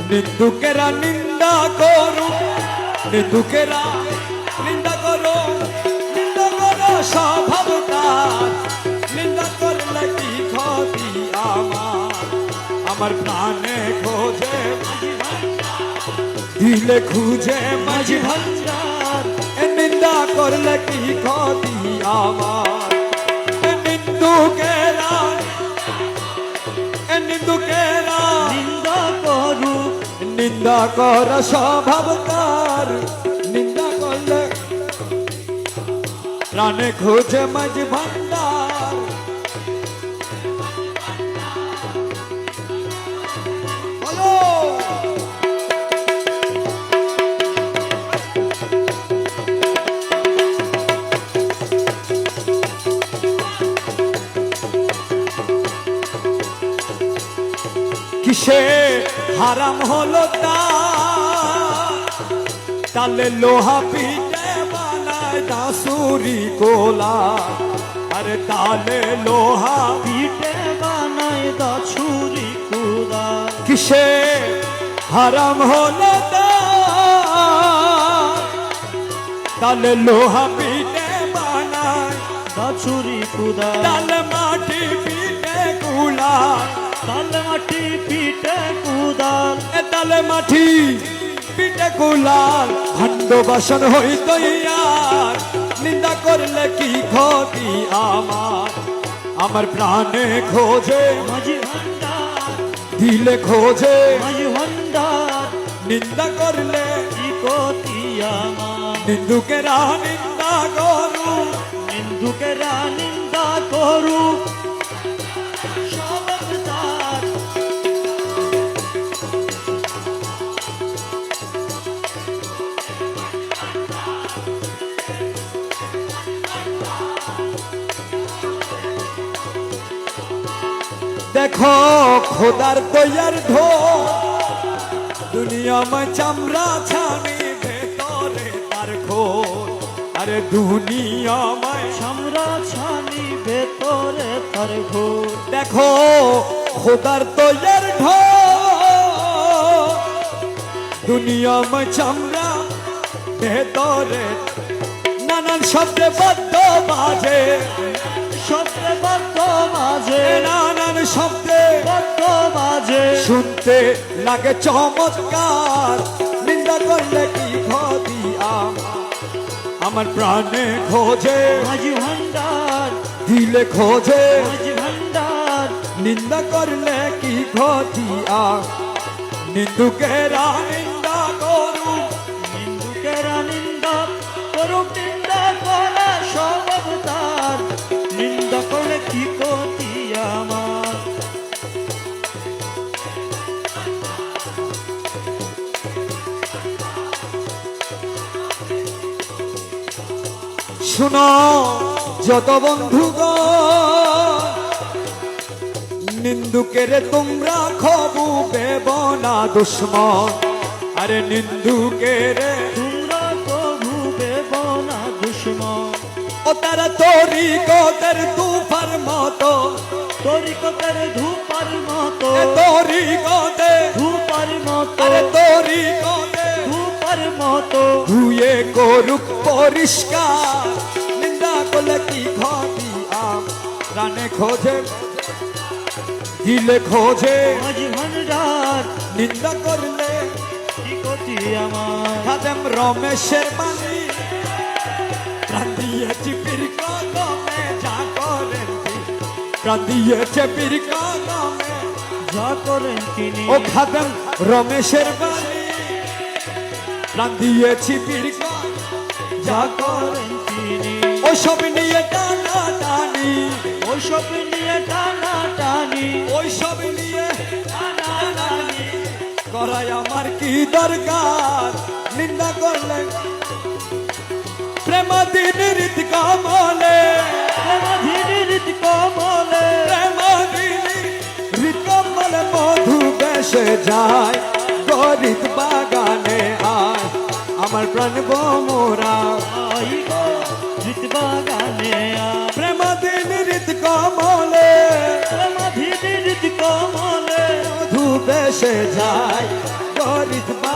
নিন্দুকেরা নিন্দা করো, নিন্দুকেরা নিন্দা করো, নিন্দা করো স্বভাব তার, নিন্দা করলে কি ক্ষতি আমার প্রাণে খোঁজে দিলে খুঁজে মাঝি ভান্ডার, নিন্দা করলে কি ক্ষতি আমার। নিন্দুকেরা নিন্দুকেরা নিন্দা করু, নিন্দা কর স্বভাব তার, নিন্দা করলে প্রাণে খোঁজে মাঝি ভান্ডার। বলো কিসে হারাম হলো তালে লোহা পিঠে বানায় দাসুরি কোলা, আরে তালে লোহা পিঠে বানায় দাছুরি কুদা। কিসে হারাম হলো তালে লোহা পিঠে বানায় দাছুরি কুদা। তালে মাটি পিঠে কুলা, তালে মাটি পিঠে কুদাল, তালে মাটি পিঠে কুলাল, ভাণ্ড বাসন হইত ইয়ার, নিন্দা করলে কি ক্ষতি আমার প্রাণে খোঁজে মাঝি ভান্ডার, দিলে খোঁজে, মাঝি ভান্ডার, নিন্দা করলে কি ক্ষতি আমার। নিন্দুকেরা নিন্দা করু, নিন্দুকেরা নিন্দা করু, স্বভাব তার। দেখো খোদার তৈয়ার ঢো, দুনিয়াময় চামড়া ছানি ভেতরে তার খোঁজ, আরে দুনিয়াময় সামরা ছানি ভেতরে তার ঘোর। দেখো খোদার তৈয়ার ঢো, দুনিয়াময় চামড়া ভেতরে নানান শব্দে বদ্ধ বাজে, শব্দে বদ্ধ মাঝে, নানান শব্দে বদ্ধ মাঝে, শুনতে লাগে চমৎকার, নিন্দা করলে কি ক্ষতি আমার প্রাণে খোঁজে মাঝি ভান্ডার, দিলে খোঁজে, মাঝি ভান্ডার, নিন্দা করলে কি ক্ষতি নিন্দুকেরা নিন্দা করু, নিন্দুকেরা নিন্দা করুক, নিন্দা করা স্বভাব তার, নিন্দা করলে কি ক্ষতি আমার। শুনো যত বন্ধুগণ, নিন্দুকেরে তোমরা খবু পেব না দুশ্মন, আরে নিন্দুকেরে তোমরা কভু দেব না দুশ্মন। ও তারা তরি গদের তুফার মতো, তরিকতের ধূপার মতো, তরি গদে ধূপার মতো, আরে তরি গদে ধূপার মতো, ধুয়ে করুক পরিষ্কার, নিন্দা করলে কি ক্ষতি প্রাণে খোঁজে দিলে খোঁজে, মাঝি ভান্ডার, নিন্দা করলে কি ক্ষতি আমার। খাদেম রমেশের বাণী প্রাণ দিয়েছি পীর কদমে, যা করেন প্রাণ দিয়েছে পীর কদমে, যা করেন তিনি, ও খাদেম রমেশের বাণী প্রাণ দিয়েছি পীর কদমে, যা করেন তিনি। ওসব নিয়ে টানা টানি, ওইসব নিয়ে টানা টানি, ওইসব নিয়ে টানা টানি করাই আমার কি দরকার, নিন্দা করলে প্রেমাধীন রীত কমলে, প্রেমাধীন রীত কমলে, প্রেমাধীন রীত কমলে মধু বেশে যায়, গরিব বাগানে আয় আমার প্রাণ বোমরা, আই গো রীত বাগানে আয়। প্রেমাধীন রীত কমলে প্রেমাধীন রীত কমলে, মধু বেশে যায়, রিত